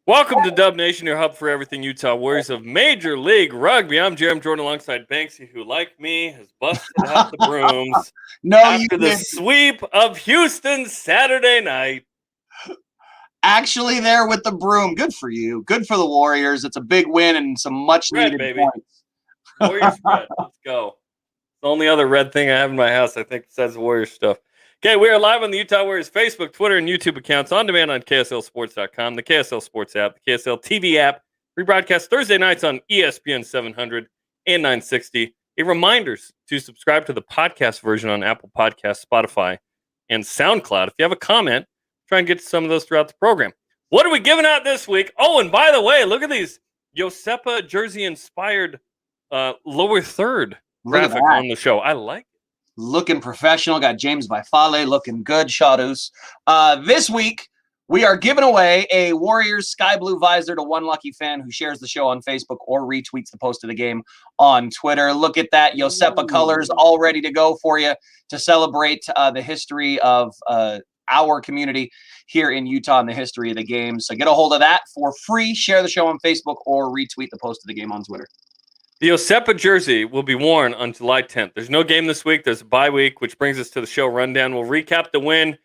Welcome to Dub Nation, your hub for everything Utah Warriors of Major League Rugby. I'm Jarom Jordan alongside Banksy, who, like me, has busted out the brooms after the sweep of Houston Saturday night. Actually there with the broom. Good for you. Good for the Warriors. It's a big win and some much-needed points. Warriors red. Let's go. The only other red thing I have in my house, I think, says Warriors stuff. Okay, we are live on the Utah Warriors Facebook, Twitter, and YouTube accounts, on demand on KSLSports.com, the KSL Sports app, the KSL TV app, rebroadcast Thursday nights on ESPN 700 and 960. A reminders to subscribe to the podcast version on Apple Podcasts, Spotify, and SoundCloud. If you have a comment, try and get to some of those throughout the program. What are we giving out this week? Oh, and by the way, look at these Josepa jersey-inspired lower third graphic on the show. I like it. Looking professional. Got James Vaifale looking good. Shadows. This week, we are giving away a Warriors sky blue visor to one lucky fan who shares the show on Facebook or retweets the post of the game on Twitter. Look at that. Josepa colors all ready to go for you to celebrate the history of our community here in Utah and the history of the game. So get a hold of that for free. Share the show on Facebook or retweet the post of the game on Twitter. The Josepa jersey will be worn on July 10th. There's no game this week. There's a bye week, which brings us to the show rundown. We'll recap the win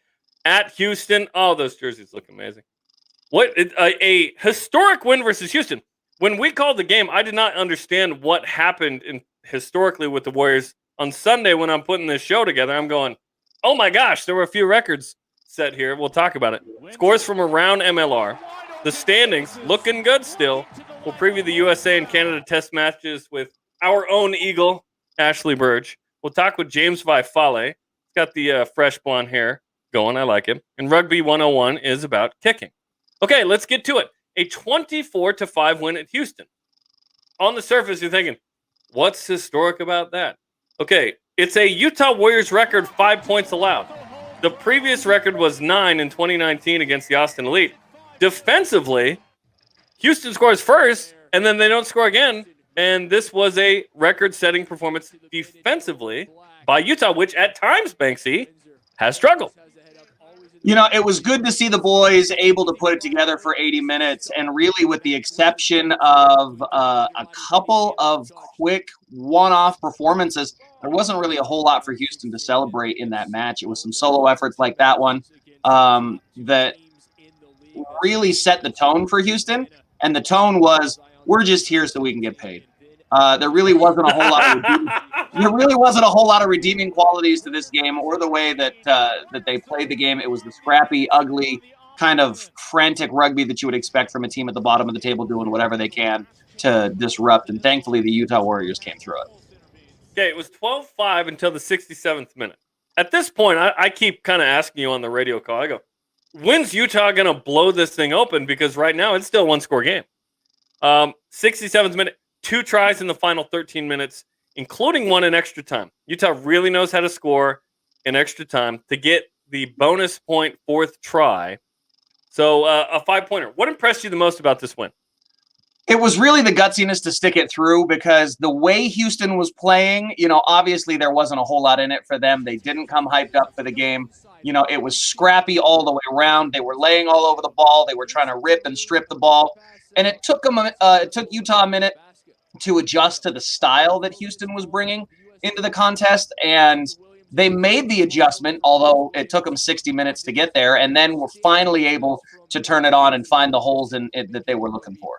at Houston. Oh, those jerseys look amazing. A historic win versus Houston. When we called the game, I did not understand what happened historically with the Warriors. On Sunday, when I'm putting this show together, I'm going, oh my gosh, there were a few records set here. We'll talk about it. Scores from around MLR. The standings looking good still. We'll preview the USA and Canada test matches with our own Eagle, Ashlee Byrge. We'll talk with James Vaifale. He's got the fresh blonde hair going. I like him. And Rugby 101 is about kicking. Okay, let's get to it. A 24-5 win at Houston. On the surface, you're thinking, what's historic about that? Okay, it's a Utah Warriors record 5 points allowed. The previous record was 9 in 2019 against the Austin Elite. Defensively, Houston scores first, and then they don't score again. And this was a record-setting performance defensively by Utah, which at times, Banksy, has struggled. You know, it was good to see the boys able to put it together for 80 minutes. And really, with the exception of a couple of quick one-off performances, there wasn't really a whole lot for Houston to celebrate in that match. It was some solo efforts like that one that really set the tone for Houston. And the tone was, we're just here so we can get paid. There really wasn't a whole lot of redeeming qualities to this game or the way that they played the game. It was the scrappy, ugly, kind of frantic rugby that you would expect from a team at the bottom of the table doing whatever they can to disrupt. And thankfully, the Utah Warriors came through it. Okay, it was 12-5 until the 67th minute. At this point, I keep kind of asking you on the radio call. I go, when's Utah going to blow this thing open? Because right now it's still a one-score game. 67th minute, 2 tries in the final 13 minutes, including one in extra time. Utah really knows how to score in extra time to get the bonus point 4th try. So a 5-pointer. What impressed you the most about this win? It was really the gutsiness to stick it through because the way Houston was playing, you know, obviously there wasn't a whole lot in it for them. They didn't come hyped up for the game. You know, it was scrappy all the way around. They were laying all over the ball. They were trying to rip and strip the ball. And it took Utah a minute to adjust to the style that Houston was bringing into the contest. And they made the adjustment, although it took them 60 minutes to get there. And then were finally able to turn it on and find the holes in it that they were looking for.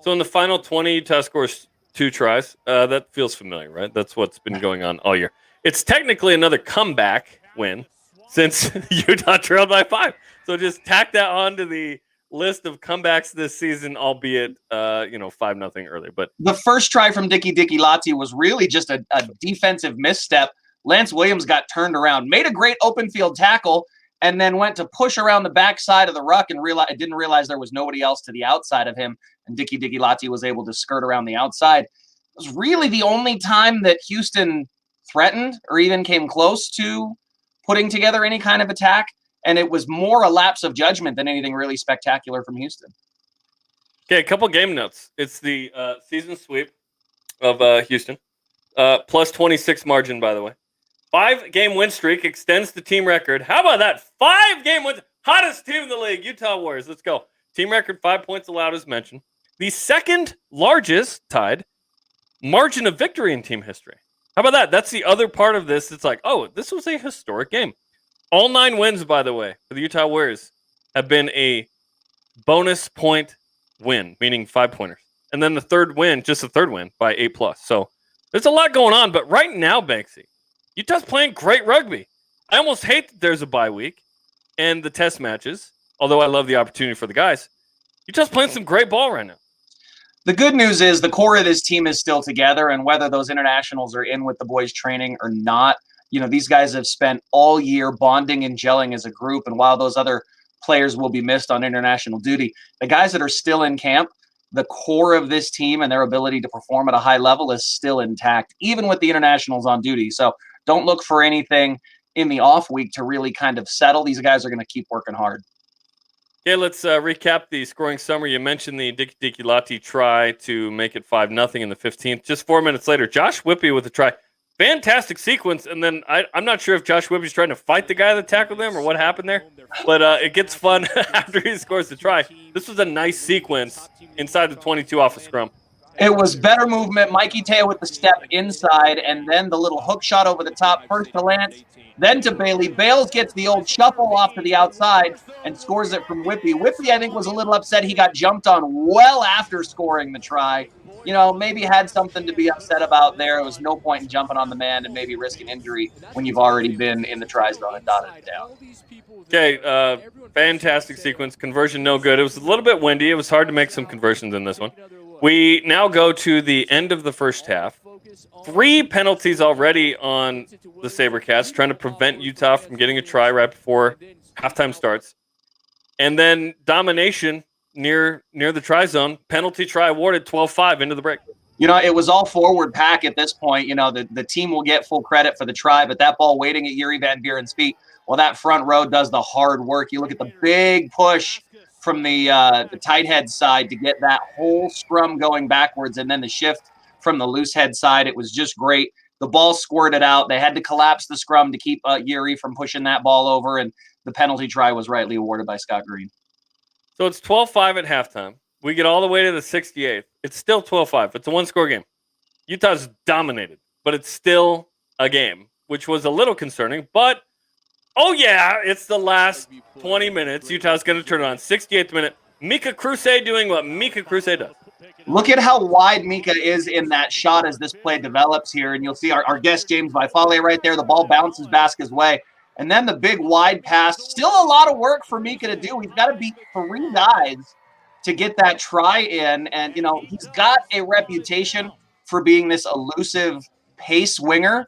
So in the final 20, Utah scores 2 tries. That feels familiar, right? That's what's been going on all year. It's technically another comeback win since Utah trailed by 5. So just tack that onto the list of comebacks this season, albeit 5-0 early. But the first try from Dicky Lati was really just a defensive misstep. Lance Williams got turned around, made a great open field tackle, and then went to push around the backside of the ruck and didn't realize there was nobody else to the outside of him. And Dicky Lati was able to skirt around the outside. It was really the only time that Houston threatened or even came close to putting together any kind of attack. And it was more a lapse of judgment than anything really spectacular from Houston. Okay, a couple game notes. It's the season sweep of Houston. Plus 26 margin, by the way. 5-game win streak extends the team record. How about that? 5-game win. Hottest team in the league, Utah Warriors. Let's go. Team record 5 points allowed, as mentioned. The second largest, tied, margin of victory in team history. How about that? That's the other part of this. It's like, oh, this was a historic game. All 9 wins, by the way, for the Utah Warriors have been a bonus point win, meaning 5-pointers. And then the third win, just the third win, by 8+. So there's a lot going on. But right now, Banksy, Utah's playing great rugby. I almost hate that there's a bye week and the test matches, although I love the opportunity for the guys. Utah's playing some great ball right now. The good news is the core of this team is still together, and whether those internationals are in with the boys training or not, these guys have spent all year bonding and gelling as a group. And while those other players will be missed on international duty, the guys that are still in camp, the core of this team and their ability to perform at a high level is still intact, even with the internationals on duty. So don't look for anything in the off week to really kind of settle. These guys are going to keep working hard. Okay, let's recap the scoring summary. You mentioned the Diki Lati try to make it 5-0 in the 15th. Just 4 minutes later, Josh Whippy with a try. Fantastic sequence. And then I'm not sure if Josh Whippy's trying to fight the guy that tackled him or what happened there. But it gets fun after he scores the try. This was a nice sequence inside the 22 off a scrum. It was better movement. Mikey Teo with the step inside, and then the little hook shot over the top, first to Lance, then to Bailey. Bales gets the old shuffle off to the outside and scores it from Whippy. Whippy, I think, was a little upset he got jumped on well after scoring the try. Maybe had something to be upset about there. It was no point in jumping on the man and maybe risking injury when you've already been in the try zone and dotted it down. Okay, fantastic sequence. Conversion no good. It was a little bit windy. It was hard to make some conversions in this one. We now go to the end of the first half. 3 penalties already on the SaberCats, trying to prevent Utah from getting a try right before halftime starts. And then domination near the try zone. Penalty try awarded, 12-5 into the break. It was all forward pack at this point. The team will get full credit for the try, but that ball waiting at Yuri Van Buren's feet, well, that front row does the hard work. You look at the big push from the tight head side to get that whole scrum going backwards, and then the shift from the loose head side. It was just great. The ball squirted out. They had to collapse the scrum to keep Yuri from pushing that ball over, and the penalty try was rightly awarded by Scott Green. So it's 12-5 at halftime. We get all the way to the 68th. It's still 12-5. It's a one-score game. Utah's dominated, but it's still a game, which was a little concerning. But, oh yeah, it's the last 20 minutes. Utah's going to turn it on. 68th minute. Mika Kruse doing what Mika Kruse does. Look at how wide Mika is in that shot as this play develops here. And you'll see our guest, James Vaifale, right there. The ball bounces Vasquez's way. And then the big wide pass. Still a lot of work for Mika to do. He's got to beat 3 guys to get that try in. And, he's got a reputation for being this elusive pace winger.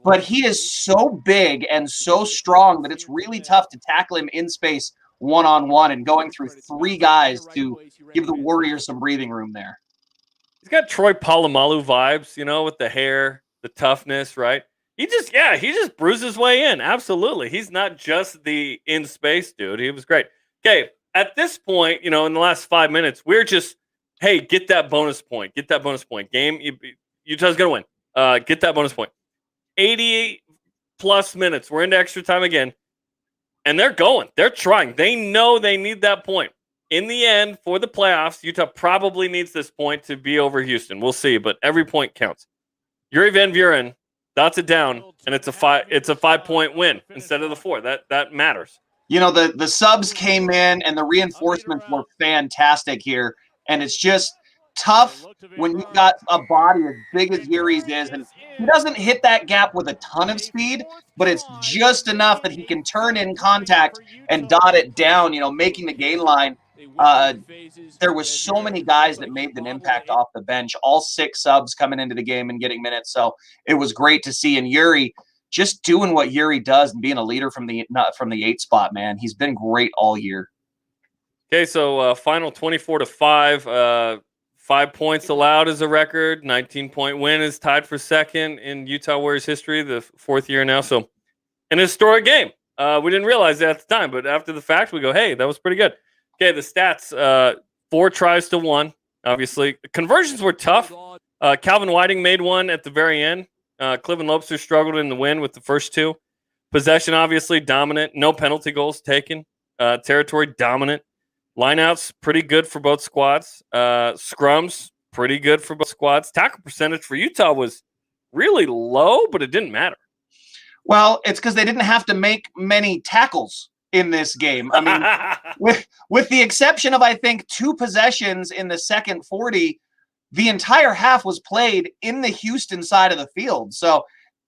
But he is so big and so strong that it's really tough to tackle him in space one-on-one, and going through 3 guys to give the Warriors some breathing room there. He's got Troy Polamalu vibes, with the hair, the toughness, right? He just bruised his way in. Absolutely. He's not just the in-space dude. He was great. Okay, at this point, in the last 5 minutes, we're just, hey, get that bonus point. Get that bonus point. Game, Utah's going to win. Get that bonus point. 80-plus minutes. We're into extra time again. And they're going. They're trying. They know they need that point. In the end, for the playoffs, Utah probably needs this point to be over Houston. We'll see, but every point counts. Yuri Van Buren dots it down, and it's a 5-point win instead of the 4. That matters. The subs came in, and the reinforcements were fantastic here. And it's just tough when you've got a body as big as Yuri's is, and he doesn't hit that gap with a ton of speed, but it's just enough that he can turn in contact and dot it down, making the gain line. There was so many guys that made an impact off the bench, all 6 subs coming into the game and getting minutes. So it was great to see. And Yuri just doing what Yuri does and being a leader from the 8 spot, man. He's been great all year. Okay, so final 24-5. 5 points allowed is a record. 19-point win is tied for second in Utah Warriors history, the 4th year now. So an historic game. We didn't realize that at the time, but after the fact, we go, hey, that was pretty good. Okay, the stats, 4 tries to 1, obviously. Conversions were tough. Calvin Whiting made one at the very end. Cliven Lobster struggled in the win with the first 2. Possession, obviously, dominant. No penalty goals taken. Territory, dominant. Lineouts, pretty good for both squads. Scrums, pretty good for both squads. Tackle percentage for Utah was really low, but it didn't matter. Well, it's because they didn't have to make many tackles in this game. I mean, with the exception of, I think, 2 possessions in the second 40, the entire half was played in the Houston side of the field. So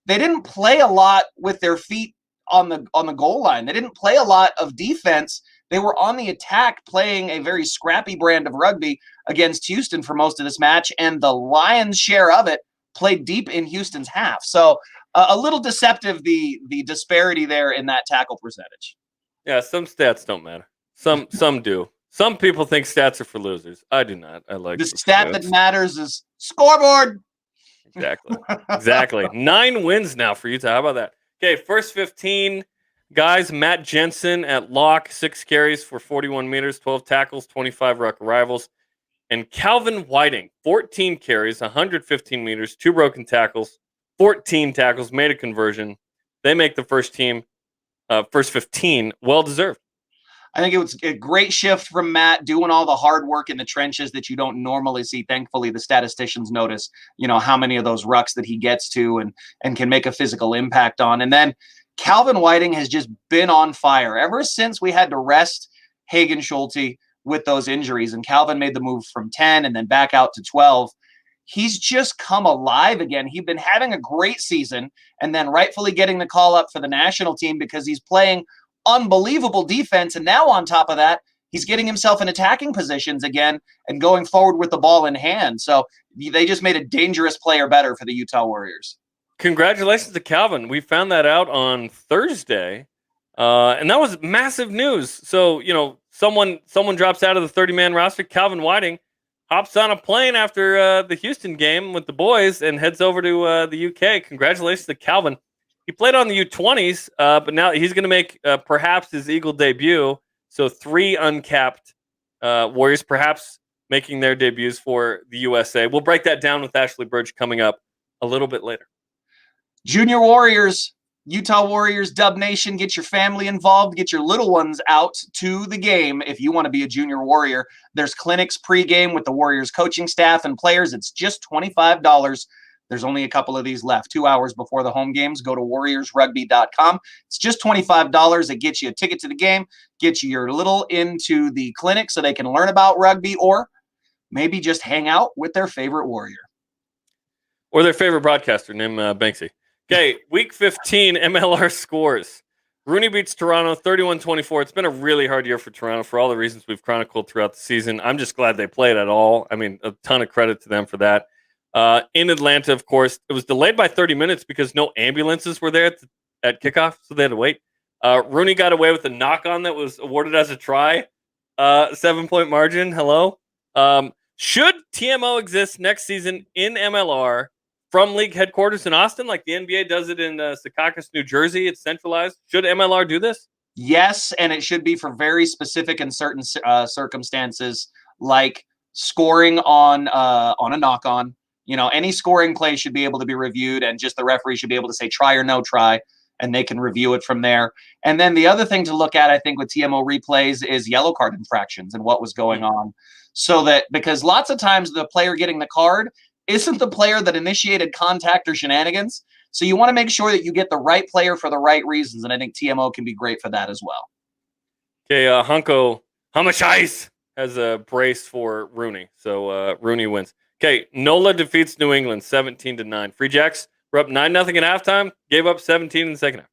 they didn't play a lot with their feet on the goal line. They didn't play a lot of defense. They were on the attack, playing a very scrappy brand of rugby against Houston for most of this match, and the lion's share of it played deep in Houston's half. So a little deceptive, the disparity there in that tackle percentage. Yeah, some stats don't matter. Some do. Some people think stats are for losers. I do not. I like the stat that matters is scoreboard. Exactly. 9 wins now for Utah. How about that? Okay, first 15 guys. Matt Jensen at lock, 6 carries for 41 meters, 12 tackles, 25 ruck arrivals. And Calvin Whiting, 14 carries, 115 meters, 2 broken tackles, 14 tackles, made a conversion. They make the first 15. Well deserved. I think it was a great shift from Matt, doing all the hard work in the trenches that you don't normally see. Thankfully, the statisticians notice, how many of those rucks that he gets to and can make a physical impact on. And then Calvin Whiting has just been on fire ever since we had to rest Hagen Schulte with those injuries. And Calvin made the move from 10 and then back out to 12. He's just come alive again. He'd been having a great season and then rightfully getting the call up for the national team because he's playing unbelievable defense. And now on top of that, he's getting himself in attacking positions again and going forward with the ball in hand. So they just made a dangerous player better for the Utah Warriors. Congratulations to Calvin. We found that out on Thursday. And that was massive news. So, someone drops out of the 30-man roster. Calvin Whiting hops on a plane after the Houston game with the boys and heads over to the UK. Congratulations to Calvin. He played on the U20s, but now he's going to make perhaps his Eagle debut. So 3 uncapped Warriors perhaps making their debuts for the USA. We'll break that down with Ashlee Byrge coming up a little bit later. Junior Warriors, Utah Warriors, Dub Nation, get your family involved, get your little ones out to the game if you want to be a junior Warrior. There's clinics pregame with the Warriors coaching staff and players. It's just $25. There's only a couple of these left. 2 hours before the home games, go to warriorsrugby.com. It's just $25. It gets you a ticket to the game, gets you your little into the clinic so they can learn about rugby or maybe just hang out with their favorite Warrior. Or their favorite broadcaster named Banksy. Okay, week 15 MLR scores. Rooney beats Toronto 31-24. It's been a really hard year for Toronto for all the reasons we've chronicled throughout the season. I'm just glad they played at all. I mean, a ton of credit to them for that. In Atlanta, of course, it was delayed by 30 minutes because no ambulances were there at kickoff, so they had to wait. Rooney got away with a knock-on that was awarded as a try. 7-point margin. Hello. Should TMO exist next season in MLR from league headquarters in Austin, like the NBA does it in Secaucus, New Jersey? It's centralized. Should MLR do this? Yes, and it should be for very specific and certain circumstances, like scoring on a knock-on. Any scoring play should be able to be reviewed, and just the referee should be able to say try or no try, and they can review it from there. And then the other thing to look at, I think, with TMO replays is yellow card infractions and what was going on. So that, because lots of times the player getting the card isn't the player that initiated contact or shenanigans. So you want to make sure that you get the right player for the right reasons, and I think TMO can be great for that as well. Okay, Hunko Hamashais has a brace for Rooney, so Rooney wins. Okay, NOLA defeats New England 17-9. Free Jacks were up 9-0 at halftime, gave up 17 in the second half.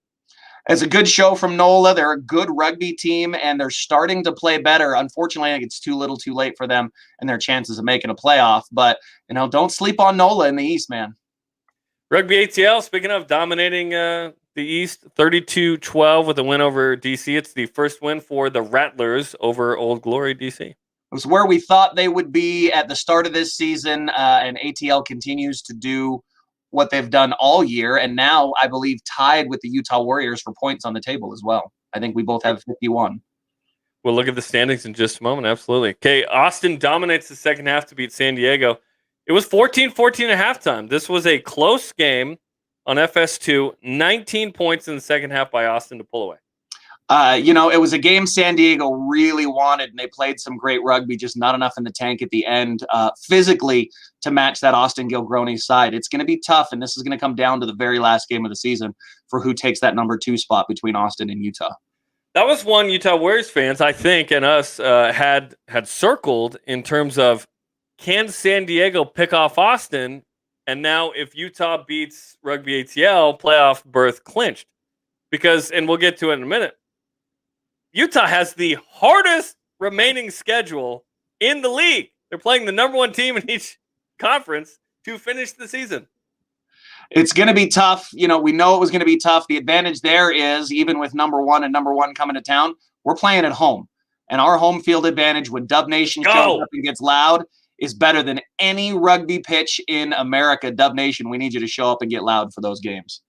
It's a good show from NOLA. They're a good rugby team, and they're starting to play better. Unfortunately, I think it's too little too late for them and their chances of making a playoff. But, don't sleep on NOLA in the East, man. Rugby ATL, speaking of dominating the East, 32-12 with a win over DC. It's the first win for the Rattlers over Old Glory DC. It was where we thought they would be at the start of this season, and ATL continues to do what they've done all year, and now I believe tied with the Utah Warriors for points on the table as well. I think we both have 51. We'll look at the standings in just a moment. Absolutely. Okay, Austin dominates the second half to beat San Diego. It was 14-14 at halftime. This was a close game on FS2. 19 points in the second half by Austin to pull away. It was a game San Diego really wanted, and they played some great rugby, just not enough in the tank at the end physically to match that Austin Gilgroni side. It's going to be tough, and this is going to come down to the very last game of the season for who takes that number 2 spot between Austin and Utah. That was one Utah Warriors fans, I think, and us had circled in terms of, can San Diego pick off Austin? And now if Utah beats Rugby ATL, playoff berth clinched. Because, and we'll get to it in a minute, Utah has the hardest remaining schedule in the league. They're playing the number 1 team in each conference to finish the season. It's going to be tough. We know it was going to be tough. The advantage there is, even with number 1 and number 1 coming to town, we're playing at home. And our home field advantage when Dub Nation shows up and gets loud is better than any rugby pitch in America. Dub Nation, we need you to show up and get loud for those games.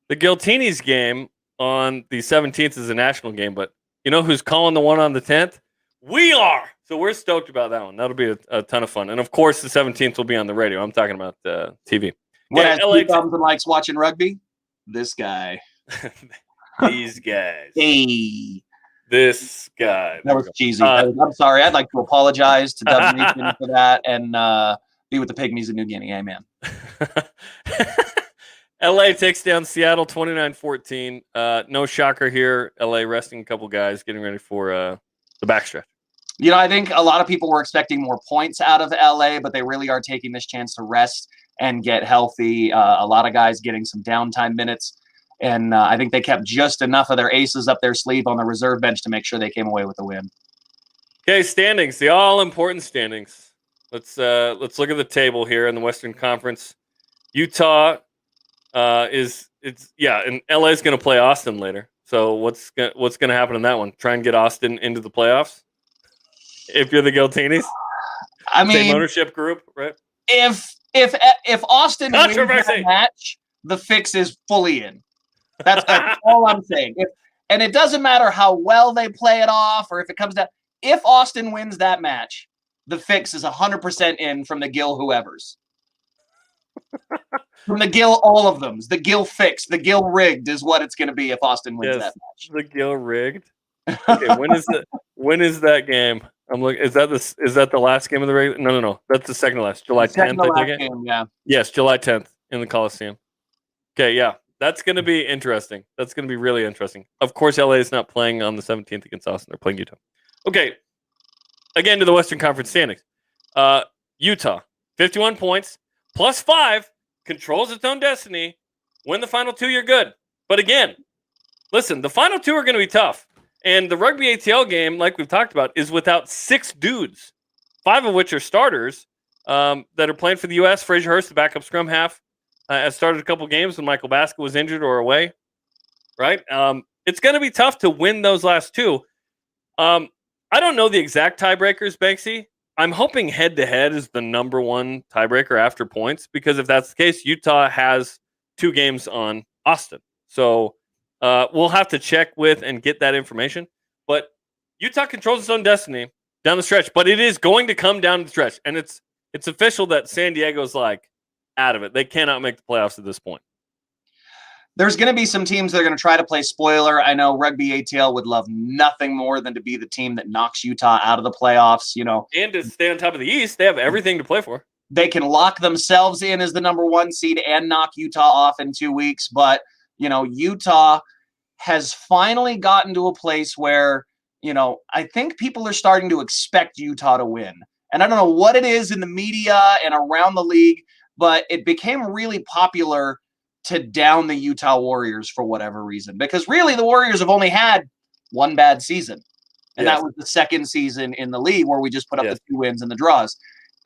The Giltinis game on the 17th is a national game, but you know who's calling the one on the 10th? We are. So we're stoked about that one. That'll be a ton of fun. And of course, the 17th will be on the radio. I'm talking about TV. What has two thumbs and likes watching rugby? This guy. These guys. Hey. This guy. That was cheesy. I'm sorry. I'd like to apologize to Dub Nation for that and be with the Pygmies of New Guinea. Amen. LA takes down Seattle 29-14. No shocker here. LA resting a couple guys, getting ready for the backstretch. I think a lot of people were expecting more points out of LA, but they really are taking this chance to rest and get healthy. A lot of guys getting some downtime minutes. And I think they kept just enough of their aces up their sleeve on the reserve bench to make sure they came away with the win. Okay, standings, the all-important standings. Let's look at the table here in the Western Conference. Utah and LA is going to play Austin later. So what's going to happen in that one? Try and get Austin into the playoffs. If you're the Giltinis, same ownership group, right? If Austin wins that match, the fix is fully in. That's all I'm saying. And it doesn't matter how well they play it off or if it comes down. If Austin wins that match, the fix is 100% in from the Gil whoever's. From the Gil, all of them. The Gil fix, the Gil rigged is what it's going to be if Austin wins that match. The Gil rigged. Okay, when is that game? I'm looking. Is that the last game of the regular? No. That's the second to last. July 10th. I think. Game, yeah. Yes, July 10th in the Coliseum. Okay, yeah, that's going to be interesting. That's going to be really interesting. Of course, LA is not playing on the 17th against Austin. They're playing Utah. Okay, again to the Western Conference standings. Utah, 51 points, +5, controls its own destiny. Win the final 2, you're good. But again, listen, the final 2 are going to be tough. And the Rugby ATL game, like we've talked about, is without 6 dudes, 5 of which are starters that are playing for the U.S. Fraser Hurst, the backup scrum half, has started a couple games when Michael Basket was injured or away. Right? It's going to be tough to win those last 2. I don't know the exact tiebreakers, Banksy. I'm hoping head-to-head is the number 1 tiebreaker after points, because if that's the case, Utah has 2 games on Austin. So we'll have to check with and get that information. But Utah controls its own destiny down the stretch, but it is going to come down the stretch. And it's official that San Diego's out of it. They cannot make the playoffs at this point. There's going to be some teams that are going to try to play spoiler. I know Rugby ATL would love nothing more than to be the team that knocks Utah out of the playoffs, And to stay on top of the East, they have everything to play for. They can lock themselves in as the number 1 seed and knock Utah off in 2 weeks. But, Utah has finally gotten to a place where, I think people are starting to expect Utah to win. And I don't know what it is in the media and around the league, but it became really popular to down the Utah Warriors for whatever reason. Because really the Warriors have only had 1 bad season. And that was the second season in the league where we just put up the 2 wins and the draws.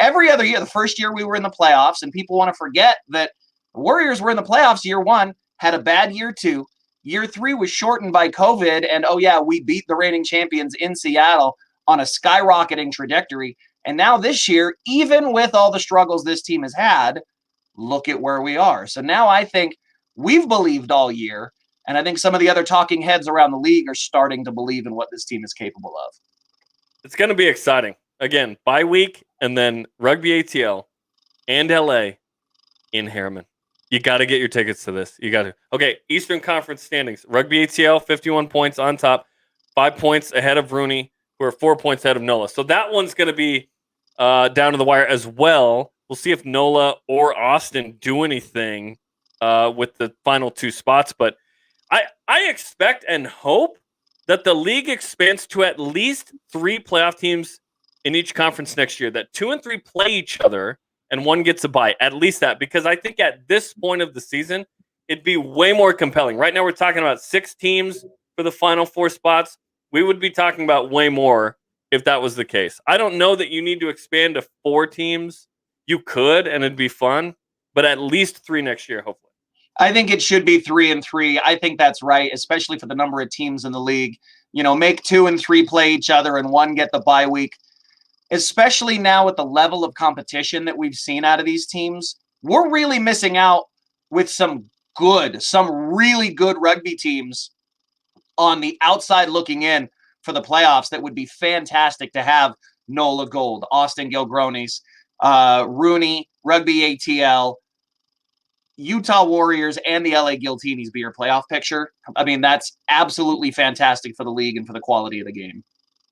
Every other year, the first year we were in the playoffs, and people want to forget that the Warriors were in the playoffs year 1, had a bad year 2. Year 3 was shortened by COVID, and we beat the reigning champions in Seattle on a skyrocketing trajectory. And now this year, even with all the struggles this team has had, look at where we are. So now I think we've believed all year, and I think some of the other talking heads around the league are starting to believe in what this team is capable of. It's going to be exciting. Again, bye week, and then Rugby ATL and LA in Harriman. You got to get your tickets to this. You got to. Okay, Eastern Conference standings. Rugby ATL, 51 points on top. 5 points ahead of Rooney, who are 4 points ahead of Nola. So that one's going to be down to the wire as well. We'll see if Nola or Austin do anything with the final 2 spots. But I expect and hope that the league expands to at least 3 playoff teams in each conference next year, that 2 and 3 play each other and one gets a bye. At least that, because I think at this point of the season, it'd be way more compelling. Right now, we're talking about 6 teams for the final 4 spots. We would be talking about way more if that was the case. I don't know that you need to expand to 4 teams. You could, and it'd be fun, but at least 3 next year, hopefully. I think it should be 3 and 3. I think that's right, especially for the number of teams in the league. Make 2 and 3 play each other and one get the bye week. Especially now with the level of competition that we've seen out of these teams, we're really missing out with some really good rugby teams on the outside looking in for the playoffs that would be fantastic to have Nola Gold, Austin Gilgronis, Rooney, Rugby ATL, Utah Warriors, and the LA Guiltinis be your playoff picture. I mean, that's absolutely fantastic for the league and for the quality of the game.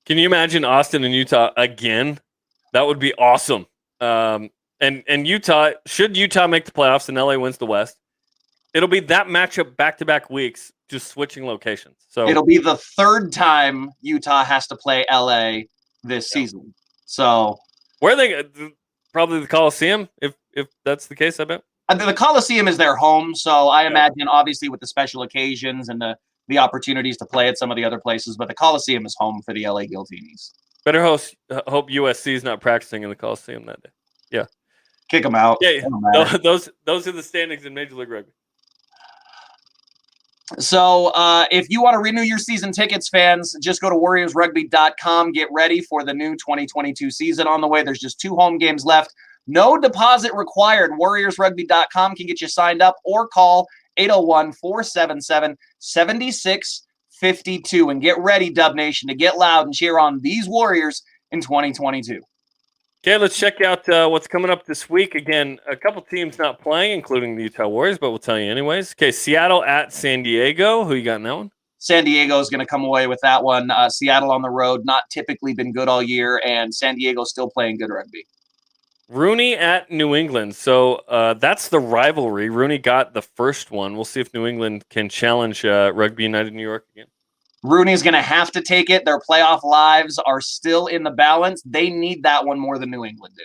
Can you imagine Austin and Utah again? That would be awesome. And Utah, should Utah make the playoffs and LA wins the West, it'll be that matchup back-to-back weeks, just switching locations. So it'll be the 3rd time Utah has to play LA this season. So where are they? Probably the Coliseum, if that's the case, I bet. The Coliseum is their home, so I imagine, obviously, with the special occasions and the opportunities to play at some of the other places, but the Coliseum is home for the LA Guiltinis. Better hope USC is not practicing in the Coliseum that day. Yeah. Kick them out. Yeah, those are the standings in Major League Rugby. So if you want to renew your season tickets, fans, just go to warriorsrugby.com. Get ready for the new 2022 season on the way. There's just 2 home games left. No deposit required. warriorsrugby.com can get you signed up or call 801-477-7652. And get ready, Dub Nation, to get loud and cheer on these Warriors in 2022. Okay, let's check out what's coming up this week. Again, a couple teams not playing, including the Utah Warriors, but we'll tell you anyways. Okay, Seattle at San Diego. Who you got in that one? San Diego is going to come away with that one. Seattle on the road, not typically been good all year, and San Diego still playing good rugby. Rooney at New England. So that's the rivalry. Rooney got the first one. We'll see if New England can challenge Rugby United New York again. Rooney's going to have to take it. Their playoff lives are still in the balance. They need that one more than New England do.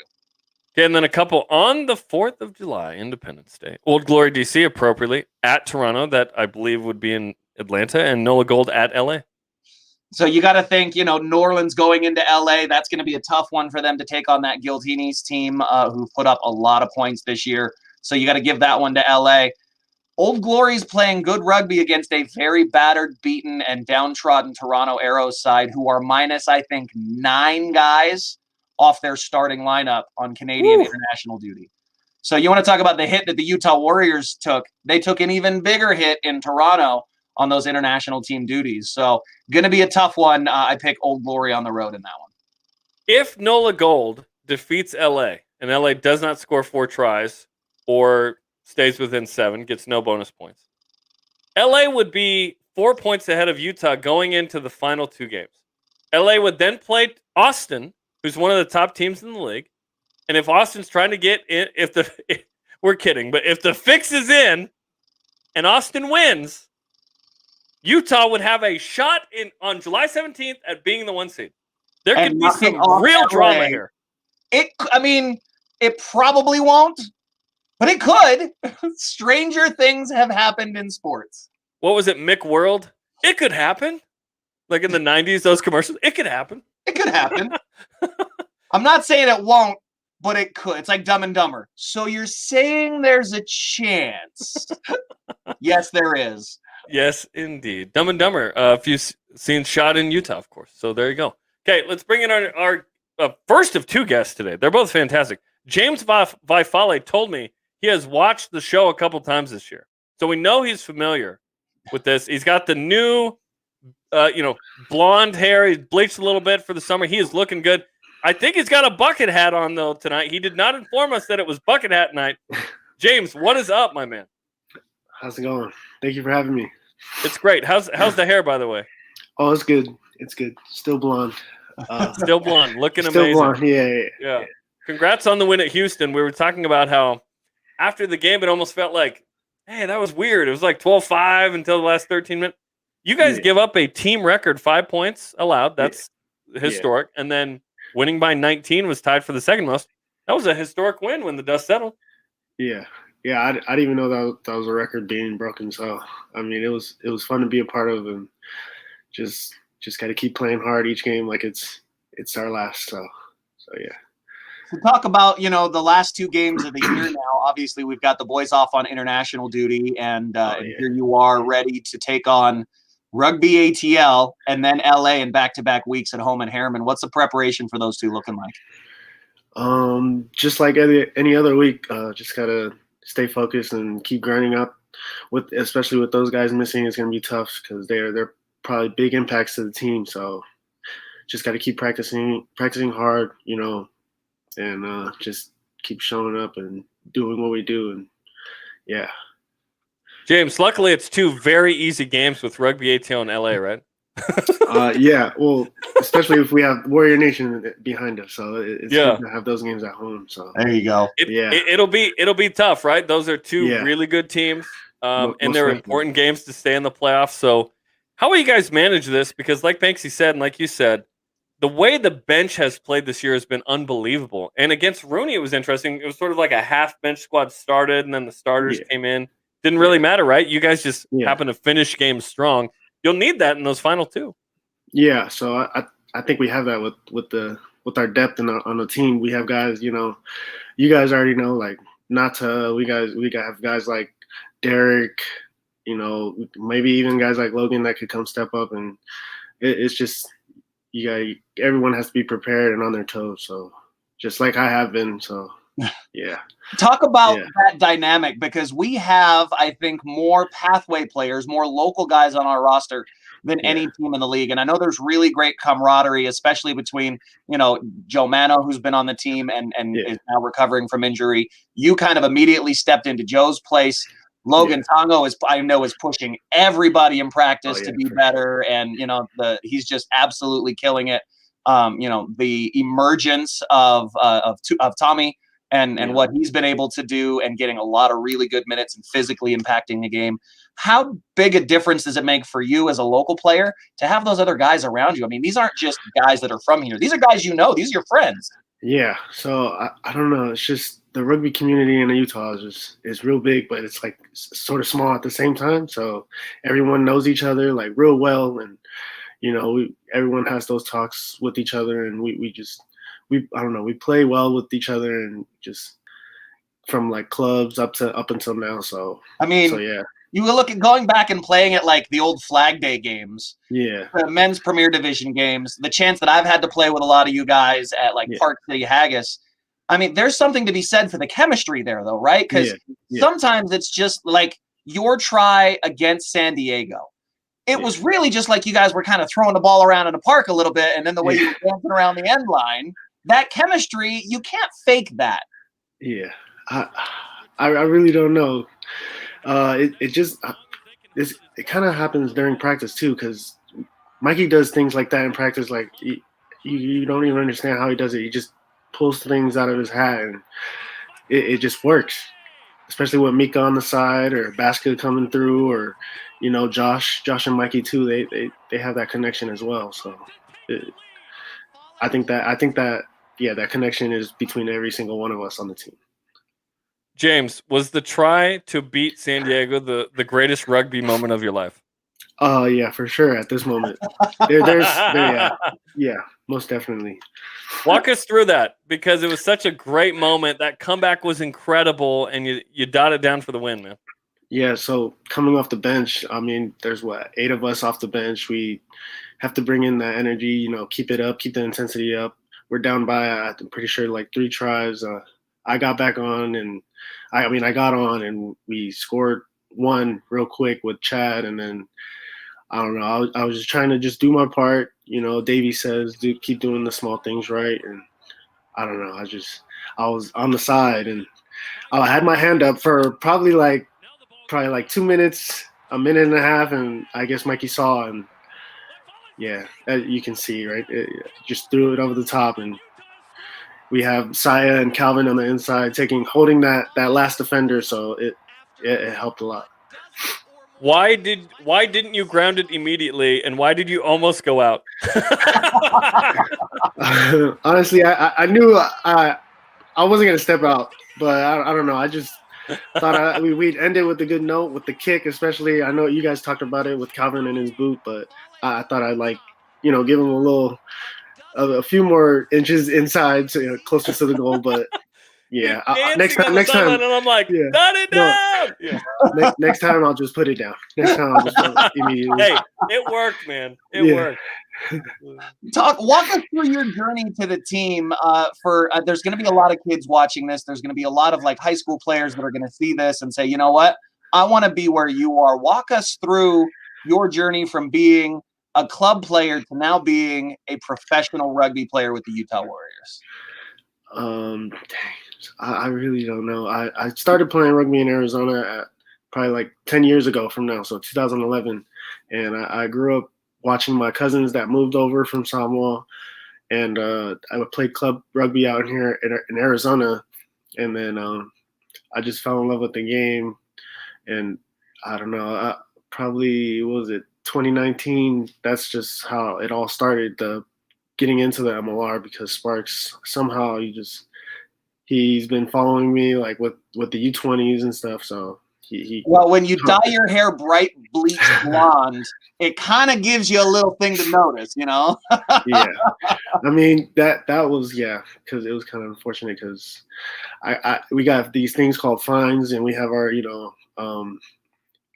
Okay, and then a couple on the 4th of July, Independence Day. Old Glory DC, appropriately, at Toronto. That I believe would be in Atlanta. And Nola Gold at LA. So you got to think, New Orleans going into LA, that's going to be a tough one for them to take on that Guiltinis team who put up a lot of points this year. So you got to give that one to LA. Old Glory's playing good rugby against a very battered, beaten, and downtrodden Toronto Arrows side who are minus, I think, 9 guys off their starting lineup on Canadian international duty. So you want to talk about the hit that the Utah Warriors took. They took an even bigger hit in Toronto on those international team duties. So going to be a tough one. I pick Old Glory on the road in that one. If Nola Gold defeats LA and LA does not score 4 tries or stays within 7, gets no bonus points, LA would be 4 points ahead of Utah going into the final 2 games. LA would then play Austin, who's one of the top teams in the league. And if Austin's trying to get in, we're kidding, but if the fix is in and Austin wins, Utah would have a shot on July 17th at being the 1 seed. There could be some real drama here. It probably won't, but it could. Stranger things have happened in sports. What was it, Mick World? It could happen. Like in the 90s, those commercials. It could happen. It could happen. I'm not saying it won't, but it could. It's like Dumb and Dumber. So you're saying there's a chance? Yes, there is. Yes, indeed. Dumb and Dumber. A few scenes shot in Utah, of course. So there you go. Okay, let's bring in our first of 2 guests today. They're both fantastic. James Vaifale told me he has watched the show a couple times this year. So we know he's familiar with this. He's got the new, blonde hair. He's bleached a little bit for the summer. He is looking good. I think he's got a bucket hat on, though, tonight. He did not inform us that it was bucket hat night. James, what is up, my man? How's it going? Thank you for having me. It's great. How's the hair, by the way? Oh, it's good. It's good. Still blonde. Still blonde, looking Still amazing. blonde. Yeah. Congrats on the win at Houston. We were talking about how after the game, it almost felt like, hey, that was weird. It was like 12-5 until the last 13 minutes. You guys give up a team record 5 points allowed. That's historic. And then winning by 19 was tied for the second most. That was a historic win when the dust settled. Yeah. I didn't even know that was a record being broken. So, I mean, it was fun to be a part of, and just got to keep playing hard each game like it's our last. So yeah. To talk about, the last 2 games of the year now, obviously we've got the boys off on international duty, and here you are ready to take on Rugby ATL and then LA in back-to-back weeks at home in Harriman. What's the preparation for those 2 looking like? Just like any other week, just got to stay focused and keep grinding up. Especially with those guys missing, it's going to be tough because they're probably big impacts to the team. So just got to keep practicing hard, and just keep showing up and doing what we do. And yeah. James, luckily it's 2 very easy games with Rugby ATL in LA, right? Yeah. Well, especially if we have Warrior Nation behind us, so it's good to have those games at home. So there you go. It'll be tough, right? Those are 2 really good teams, and they're important games to stay in the playoffs. So, how will you guys manage this? Because, like Banksy said, and like you said, the way the bench has played this year has been unbelievable. And against Rooney, it was interesting. It was sort of like a half bench squad started, and then the starters came in. Didn't really matter, right? You guys just happened to finish games strong. You'll need that in those final 2. Yeah, so I think we have that with our depth on the team. We have guys, you guys already know, like Nata. We have guys like Derek. Maybe even guys like Logan that could come step up, and it's just everyone has to be prepared and on their toes. So just like I have been. So yeah. Talk about that dynamic, because we have, I think, more pathway players, more local guys on our roster than any team in the league. And I know there's really great camaraderie, especially between, Joe Mano, who's been on the team and is now recovering from injury. You kind of immediately stepped into Joe's place. Logan Tongo is pushing everybody in practice to be better. And, he's just absolutely killing it. The emergence of Tommy and what he's been able to do and getting a lot of really good minutes and physically impacting the game. How big a difference does it make for you as a local player to have those other guys around you? I mean, these aren't just guys that are from here. These are guys these are your friends. Yeah, so I don't know. It's just the rugby community in Utah is real big, but it's like sort of small at the same time. So everyone knows each other like real well, and everyone has those talks with each other, and we I don't know, we play well with each other, and just from like clubs up until now. So I mean, you look at going back and playing at like the old Flag Day games, the men's Premier Division games, the chance that I've had to play with a lot of you guys at like Park City Haggis. I mean, there's something to be said for the chemistry there, though, right? Because sometimes it's just like your try against San Diego. It was really just like you guys were kind of throwing the ball around in the park a little bit, and then the way you were dancing around the end line, that chemistry, you can't fake that. Yeah, I really don't know. It kind of happens during practice too, because Mikey does things like that in practice. Like you don't even understand how he does it. He just pulls things out of his hat, and it just works. Especially with Mika on the side, or Basket coming through, or Josh and Mikey too. They have that connection as well. So I think that that connection is between every single one of us on the team. James, was the try to beat San Diego the greatest rugby moment of your life? Yeah, for sure. At this moment, most definitely. Walk us through that, because it was such a great moment. That comeback was incredible, and you dotted down for the win, man. Yeah, so coming off the bench, I mean, there's 8 of us off the bench. We have to bring in that energy, keep it up, keep the intensity up. We're down by, I'm pretty sure, like 3 tries. I got back on, and I got on, and we scored 1 real quick with Chad, and then I don't know. I was just trying to just do my part. Davey says, keep doing the small things right, and I don't know. I was on the side, and I had my hand up for probably like 2 minutes, a minute and a half, and I guess Mikey saw, and Yeah, you can see, right? Just threw it over the top, and we have Saya and Calvin on the inside holding that last defender, so it helped a lot. Why didn't you ground it immediately, and why did you almost go out? Honestly, I knew I wasn't gonna step out, but I don't know. I just thought we'd end it with a good note with the kick, especially. I know you guys talked about it with Calvin and his boot, but I thought I'd give him a few more inches inside, so, closer to the goal. But yeah, next time, and I'm like, yeah, done it down. Yeah. Next time I'll just put it down. Next time I'll just put it immediately. Hey, it worked, man. It worked. Walk us through your journey to the team. There's going to be a lot of kids watching this. There's going to be a lot of like high school players that are going to see this and say, you know what, I want to be where you are. Walk us through your journey from being a club player to now being a professional rugby player with the Utah Warriors. I really don't know. I started playing rugby in Arizona at probably like 10 years ago from now, so 2011, and I grew up watching my cousins that moved over from Samoa, and I played club rugby out here in Arizona, and then I just fell in love with the game, and I don't know, probably, what was it, 2019, that's just how it all started, getting into the MLR, because Sparks, somehow he's been following me like with the U20s and stuff, so well, when you dye your hair bright bleach blonde, it kind of gives you a little thing to notice, Yeah. I mean, that was, because it was kind of unfortunate, because we got these things called fines, and we have our,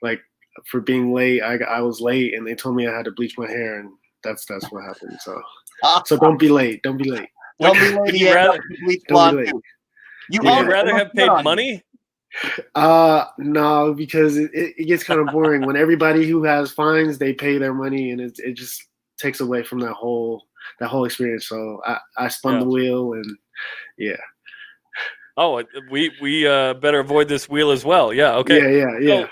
like for being late, I was late, and they told me I had to bleach my hair, and that's what happened. So don't be late. Don't be late. Don't be late. Don't be late. Would you rather have paid money? No, because it gets kind of boring when everybody who has fines, they pay their money, and it just takes away from that whole experience. So I spun the wheel, and yeah. Oh, we better avoid this wheel as well. Yeah. Okay. Yeah.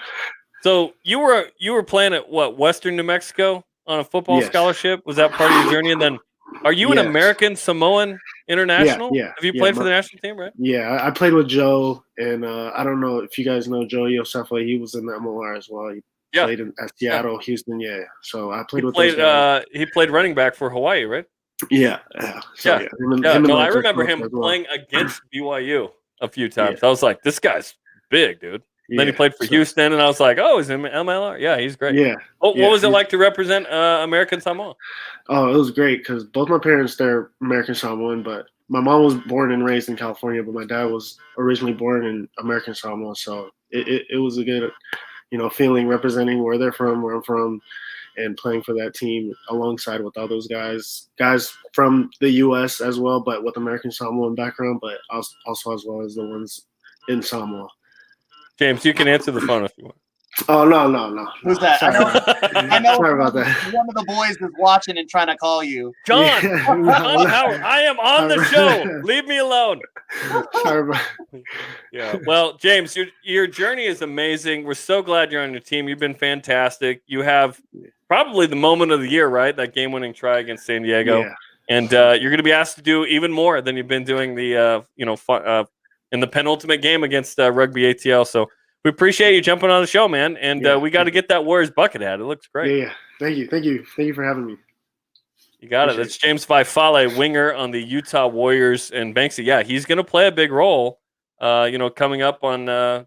So you were playing at what, Western New Mexico on a football scholarship? Was that part of your journey? And then, are you an American Samoan international? Yeah. Have you played for the national team, right? Yeah, I played with Joe, and I don't know if you guys know Joe Vaifale. He was in the MLR as well. He played at Seattle, Houston. Yeah, so I played with those guys. He played running back for Hawaii, right? Yeah. So, No, I remember him playing against BYU a few times. I was like, this guy's big, dude. Then he played for Houston, and I was like, oh, he's in MLR. Yeah, he's great. Yeah. What was it like to represent American Samoa? Oh, it was great, because both my parents, they're American Samoan, but my mom was born and raised in California, but my dad was originally born in American Samoa. So it was a good, feeling representing where they're from, where I'm from, and playing for that team alongside with all those guys from the U.S. as well, but with American Samoan background, but also as well as the ones in Samoa. James, you can answer the phone if you want. Oh, no. Who's that? I know Sorry about that. One of the boys is watching and trying to call you. John Howard, I am on the show. Leave me alone. Sorry about Yeah. Well, James, your journey is amazing. We're so glad you're on your team. You've been fantastic. You have probably the moment of the year, right? That game-winning try against San Diego. Yeah. And you're going to be asked to do even more than you've been doing in the penultimate game against Rugby ATL. So we appreciate you jumping on the show, man. And we got to get that Warriors bucket hat. It looks great. Yeah. Thank you for having me. You got it. That's James Vaifale, winger on the Utah Warriors, and Banksy. Yeah, he's going to play a big role, coming up on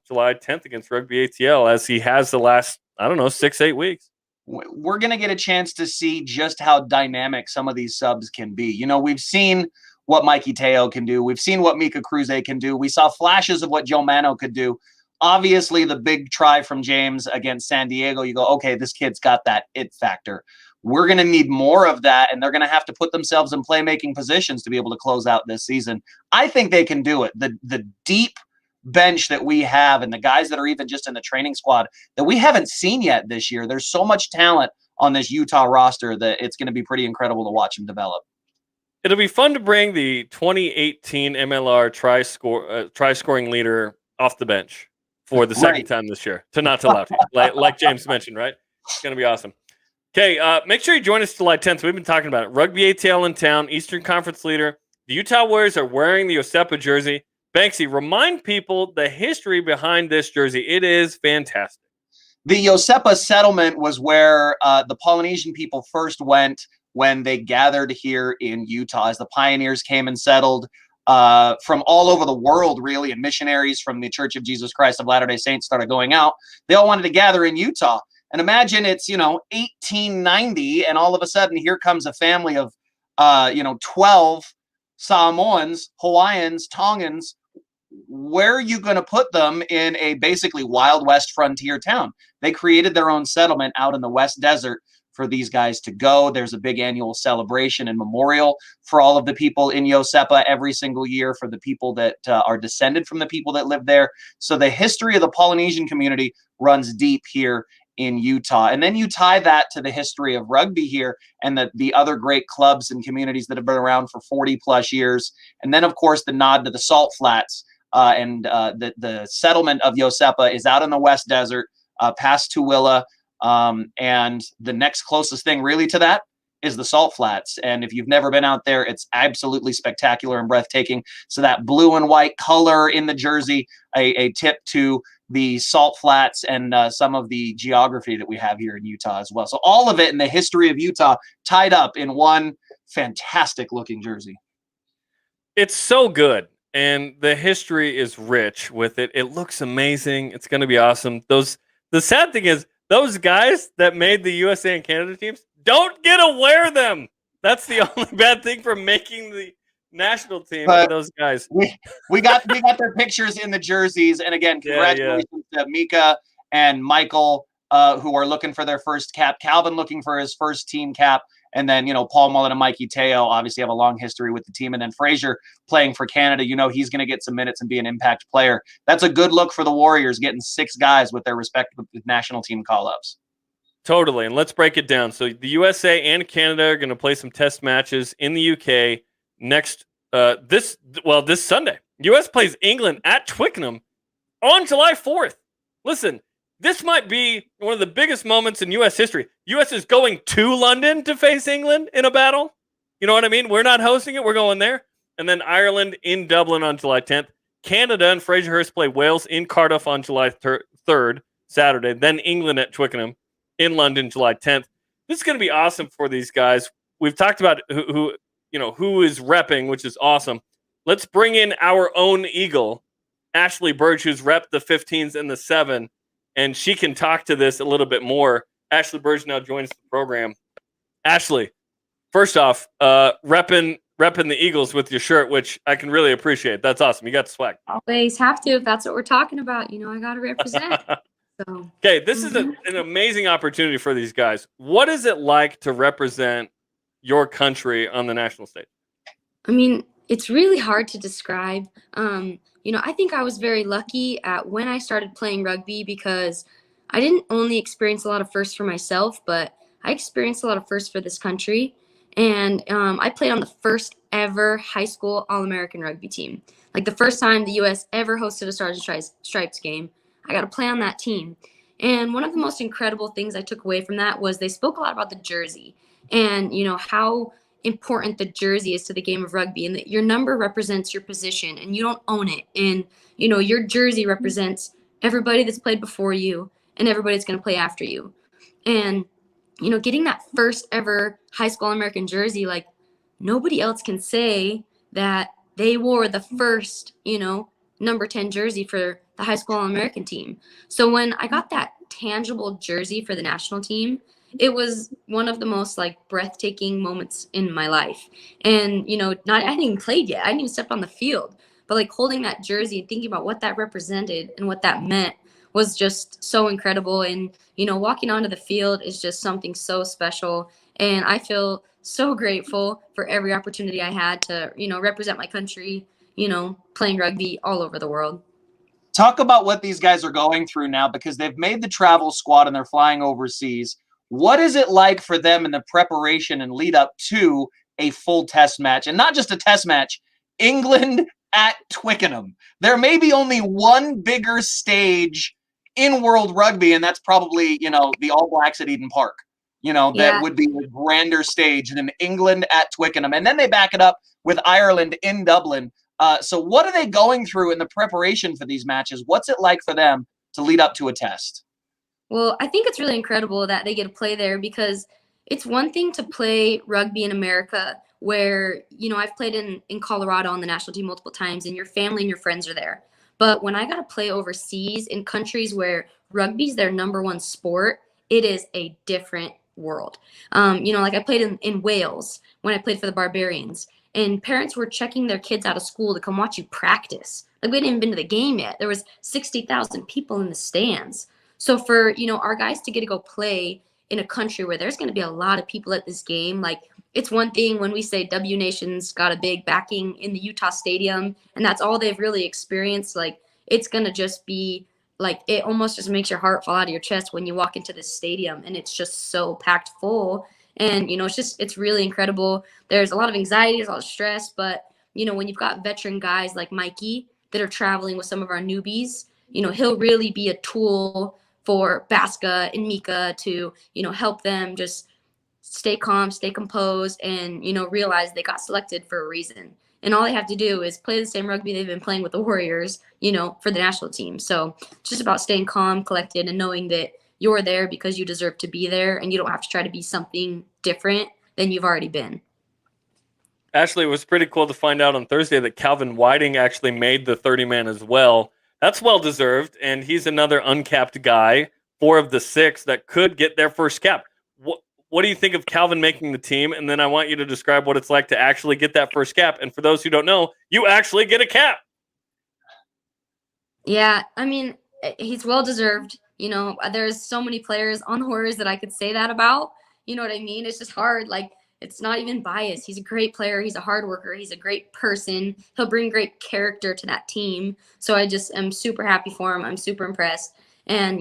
July 10th against Rugby ATL, as he has the last, 6-8 weeks. We're going to get a chance to see just how dynamic some of these subs can be. We've seen what Mikey Teo can do. We've seen what Mika Cruze can do. We saw flashes of what Joe Mano could do. Obviously, the big try from James against San Diego, you go, okay, this kid's got that it factor. We're going to need more of that, and they're going to have to put themselves in playmaking positions to be able to close out this season. I think they can do it. The deep bench that we have, and the guys that are even just in the training squad that we haven't seen yet this year, there's so much talent on this Utah roster that it's going to be pretty incredible to watch them develop. It'll be fun to bring the 2018 MLR try scoring leader off the bench for the second time this year to Natalauti, like James mentioned, right? It's going to be awesome. Okay, make sure you join us July 10th. We've been talking about it. Rugby ATL in town, Eastern Conference leader. The Utah Warriors are wearing the Yosepa jersey. Banksy, remind people the history behind this jersey. It is fantastic. The Yosepa settlement was where the Polynesian people first went when they gathered here in Utah, as the pioneers came and settled from all over the world, really, and missionaries from the Church of Jesus Christ of Latter-day Saints started going out. They all wanted to gather in Utah. And imagine it's, 1890, and all of a sudden here comes a family of, 12 Samoans, Hawaiians, Tongans. Where are you going to put them in a basically Wild West frontier town? They created their own settlement out in the West Desert for these guys to go. There's a big annual celebration and memorial for all of the people in Yosepa every single year, for the people that are descended from the people that live there. So the history of the Polynesian community runs deep here in Utah. And then you tie that to the history of rugby here and the other great clubs and communities that have been around for 40 plus years. And then, of course, the nod to the Salt Flats. The settlement of Yosepa is out in the West Desert, past Tooele. And the next closest thing really to that is the Salt Flats. And if you've never been out there, it's absolutely spectacular and breathtaking. So that blue and white color in the jersey, a tip to the Salt Flats and some of the geography that we have here in Utah as well. So all of it in the history of Utah tied up in one fantastic looking jersey. It's so good. And the history is rich with it. It looks amazing. It's going to be awesome. The sad thing is, those guys that made the USA and Canada teams don't get to wear them. That's the only bad thing for making the national team. For those guys, we got their pictures in the jerseys. And again, congratulations to Mika and Michael, who are looking for their first cap. Calvin looking for his first team cap. And then, Paul Mullen and Mikey Teo obviously have a long history with the team. And then Frazier playing for Canada, he's going to get some minutes and be an impact player. That's a good look for the Warriors, getting 6 guys with their respective national team call-ups. Totally. And let's break it down. So the USA and Canada are going to play some test matches in the UK this Sunday. US plays England at Twickenham on July 4th. Listen, this might be one of the biggest moments in U.S. history. U.S. is going to London to face England in a battle. You know what I mean? We're not hosting it. We're going there. And then Ireland in Dublin on July 10th. Canada and Fraserhurst play Wales in Cardiff on July 3rd, Saturday. Then England at Twickenham in London, July 10th. This is going to be awesome for these guys. We've talked about who is repping, which is awesome. Let's bring in our own Eagle, Ashlee Byrge, who's repped the 15s and the 7. And she can talk to this a little bit more. Ashlee Byrge now joins the program. Ashlee, first off, repping the Eagles with your shirt, which I can really appreciate. That's awesome. You got the swag. Always have to if that's what we're talking about. I got to represent. So. Okay, this is an amazing opportunity for these guys. What is it like to represent your country on the national stage? I mean, it's really hard to describe. I think I was very lucky at when I started playing rugby, because I didn't only experience a lot of firsts for myself, but I experienced a lot of firsts for this country. And I played on the first ever high school All-American rugby team. Like the first time the U.S. ever hosted a Stars and Stripes game, I got to play on that team. And one of the most incredible things I took away from that was they spoke a lot about the jersey and, how important the jersey is to the game of rugby, and that your number represents your position and you don't own it. And, your jersey represents everybody that's played before you and everybody that's going to play after you. And, getting that first ever high school All-American jersey, like nobody else can say that they wore the first, number 10 jersey for the high school All-American team. So when I got that tangible jersey for the national team, it was one of the most breathtaking moments in my life. And, I hadn't even played yet. I hadn't even stepped on the field, but holding that jersey and thinking about what that represented and what that meant was just so incredible. And, walking onto the field is just something so special. And I feel so grateful for every opportunity I had to, represent my country, playing rugby all over the world. Talk about what these guys are going through now, because they've made the travel squad and they're flying overseas. What is it like for them in the preparation and lead up to a full test match? And not just a test match, England at Twickenham. There may be only one bigger stage in world rugby, and that's probably, the All Blacks at Eden Park. that Yeah. would be a grander stage than England at Twickenham. And then they back it up with Ireland in Dublin. So what are they going through in the preparation for these matches? What's it like for them to lead up to a test? Well, I think it's really incredible that they get to play there, because it's one thing to play rugby in America where, I've played in Colorado on the national team multiple times and your family and your friends are there. But when I got to play overseas in countries where rugby's their number one sport, it is a different world. Like I played in Wales when I played for the Barbarians, and parents were checking their kids out of school to come watch you practice. Like we hadn't even been to the game yet. There was 60,000 people in the stands. So for, our guys to get to go play in a country where there's going to be a lot of people at this game, like it's one thing when we say W Nation's got a big backing in the Utah Stadium and that's all they've really experienced. Like it's going to just be like, it almost just makes your heart fall out of your chest when you walk into this stadium and it's just so packed full. And, it's really incredible. There's a lot of anxiety, there's a lot of stress, but, when you've got veteran guys like Mikey that are traveling with some of our newbies, he'll really be a tool for Baska and Mika to, help them just stay calm, stay composed, and, realize they got selected for a reason. And all they have to do is play the same rugby they've been playing with the Warriors, for the national team. So it's just about staying calm, collected, and knowing that you're there because you deserve to be there and you don't have to try to be something different than you've already been. Ashlee, it was pretty cool to find out on Thursday that Calvin Whiting actually made the 30-man as well. That's well-deserved, and he's another uncapped guy, 4 of the 6 that could get their first cap. What do you think of Calvin making the team? And then I want you to describe what it's like to actually get that first cap. And for those who don't know, you actually get a cap. Yeah, I mean, he's well-deserved. There's so many players on the Warriors that I could say that about. You know what I mean? It's just hard. Like, it's not even biased. He's a great player. He's a hard worker. He's a great person. He'll bring great character to that team. So I just am super happy for him. I'm super impressed. And,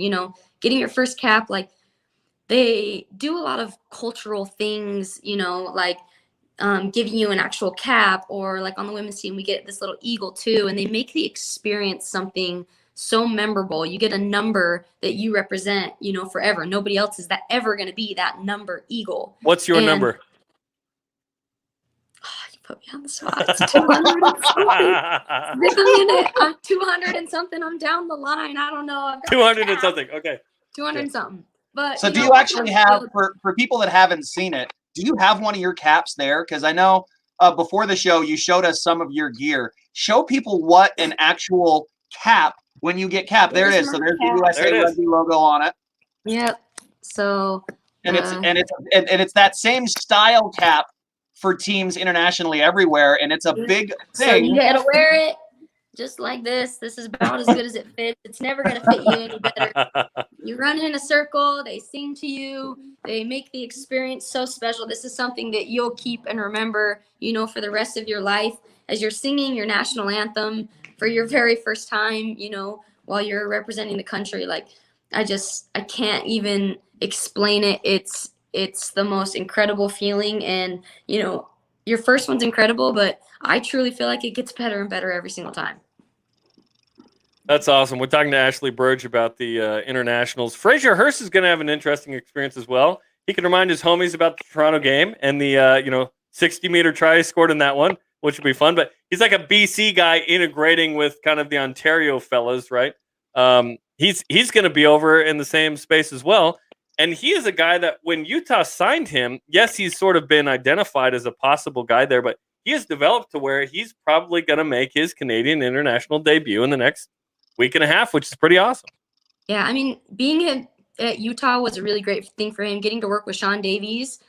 getting your first cap, like they do a lot of cultural things, like giving you an actual cap, or like on the women's team, we get this little eagle too. And they make the experience something so memorable. You get a number that you represent, forever. Nobody else is that ever going to be that number eagle. What's your number? You put me on the spot. It's 200 and something. Wait a minute. I'm 200 and something. I'm down the line. I don't know. 200 and something. Okay. 200 and something. But so do you actually have, for people that haven't seen it, do you have one of your caps there? Because I know before the show, you showed us some of your gear. Show people what an actual cap, when you get capped. There it is. So there's the USA Rugby logo on it. Yep. So and it's that same style cap for teams internationally everywhere, and it's a big thing. So you gotta wear it just like this. This is about as good as it fits. It's never gonna fit you any better. You run in a circle, they sing to you, they make the experience so special. This is something that you'll keep and remember, for the rest of your life as you're singing your national anthem for your very first time, while you're representing the country. Like I can't even explain it. It's the most incredible feeling, and your first one's incredible, but I truly feel like it gets better and better every single time. That's awesome. We're talking to Ashlee Byrge about the internationals. Fraser Hurst is going to have an interesting experience as well. He can remind his homies about the Toronto game and the 60-meter try he scored in that one, which would be fun. But he's like a BC guy integrating with kind of the Ontario fellas, right? He's going to be over in the same space as well. And he is a guy that when Utah signed him, yes, he's sort of been identified as a possible guy there, but he has developed to where he's probably going to make his Canadian international debut in the next week and a half, which is pretty awesome. Yeah, I mean, being at Utah was a really great thing for him. Getting to work with Sean Davies,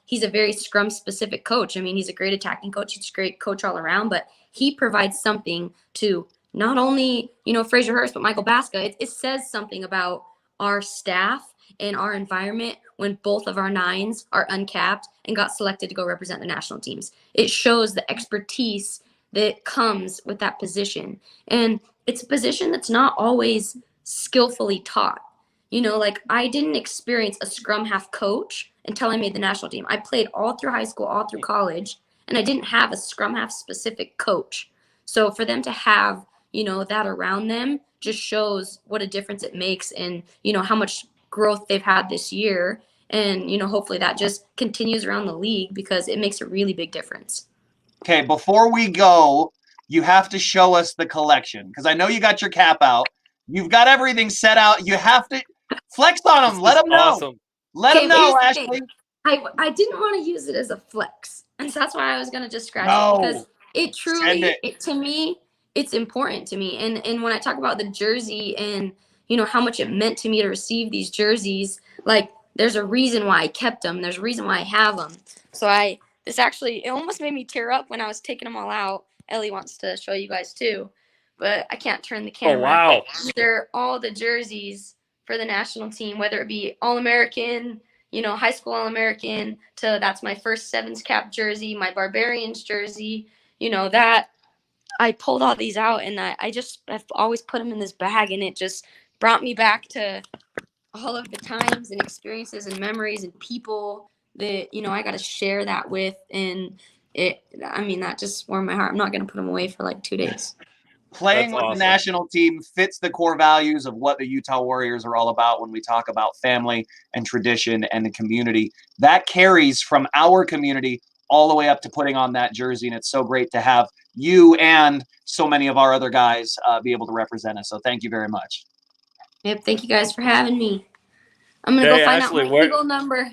he's a very scrum-specific coach. I mean, he's a great attacking coach. He's a great coach all around, but he provides something to not only, Fraser Hurst, but Michael Baska. It says something about our staff and our environment when both of our 9s are uncapped and got selected to go represent the national teams. It shows the expertise that comes with that position. And it's a position that's not always skillfully taught. I didn't experience a scrum half coach until I made the national team. I played all through high school, all through college, and I didn't have a scrum half specific coach. So for them to have, that around them just shows what a difference it makes and, how much growth they've had this year. And, hopefully that just continues around the league because it makes a really big difference. Okay, before we go, you have to show us the collection because I know you got your cap out. You've got everything set out. You have to flex on them. Let them know. Awesome. Let them know, here's the Ashlee. thing. I didn't want to use it as a flex. And so that's why I was going to just scratch No. it because it truly, Send to me, it's important to me. And when I talk about the jersey and, how much it meant to me to receive these jerseys, like there's a reason why I kept them. There's a reason why I have them. So it almost made me tear up when I was taking them all out. Ellie wants to show you guys too, but I can't turn the camera. Oh, wow. They're all the jerseys for the national team, whether it be All-American, high school All-American, to that's my first Sevens cap jersey, my Barbarians jersey, that I pulled all these out and I've always put them in this bag, and it just brought me back to all of the times and experiences and memories and people that, I got to share that with. And that just warmed my heart. I'm not going to put them away for like 2 days. Playing That's with awesome. the national team fits the core values of what the Utah Warriors are all about when we talk about family and tradition and the community. That carries from our community all the way up to putting on that jersey, and it's so great to have you and so many of our other guys be able to represent us. So thank you very much. Yep, thank you guys for having me. I'm going to go find Ashlee, out my Eagle number.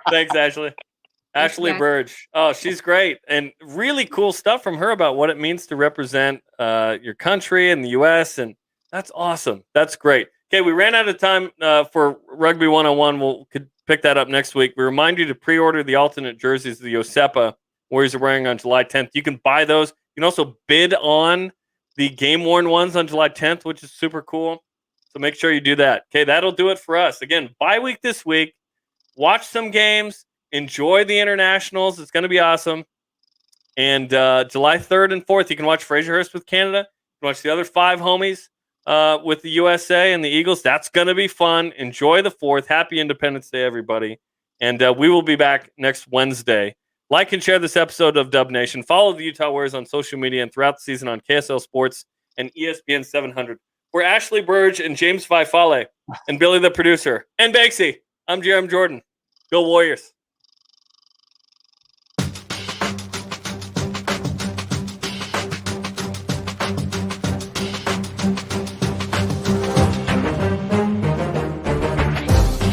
Thanks, Ashlee. Ashlee Byrge. Oh, she's great. And really cool stuff from her about what it means to represent your country and the U.S. And that's awesome. That's great. Okay, we ran out of time for Rugby 101. Could pick that up next week. We remind you to pre-order the alternate jerseys the Yosepa Warriors are wearing on July 10th. You can buy those. You can also bid on the game-worn ones on July 10th, which is super cool. So make sure you do that. Okay, that'll do it for us. Again, bye week this week. Watch some games. Enjoy the internationals. It's going to be awesome. And July 3rd and 4th, you can watch Fraserhurst with Canada. You can watch the other 5 homies with the USA and the Eagles. That's going to be fun. Enjoy the 4th. Happy Independence Day, everybody. And we will be back next Wednesday. Like and share this episode of Dub Nation. Follow the Utah Warriors on social media and throughout the season on KSL Sports and ESPN 700. We're Ashlee Byrge and James Vaifale and Billy the producer and Banksy. I'm Jarom Jordan. Go Warriors.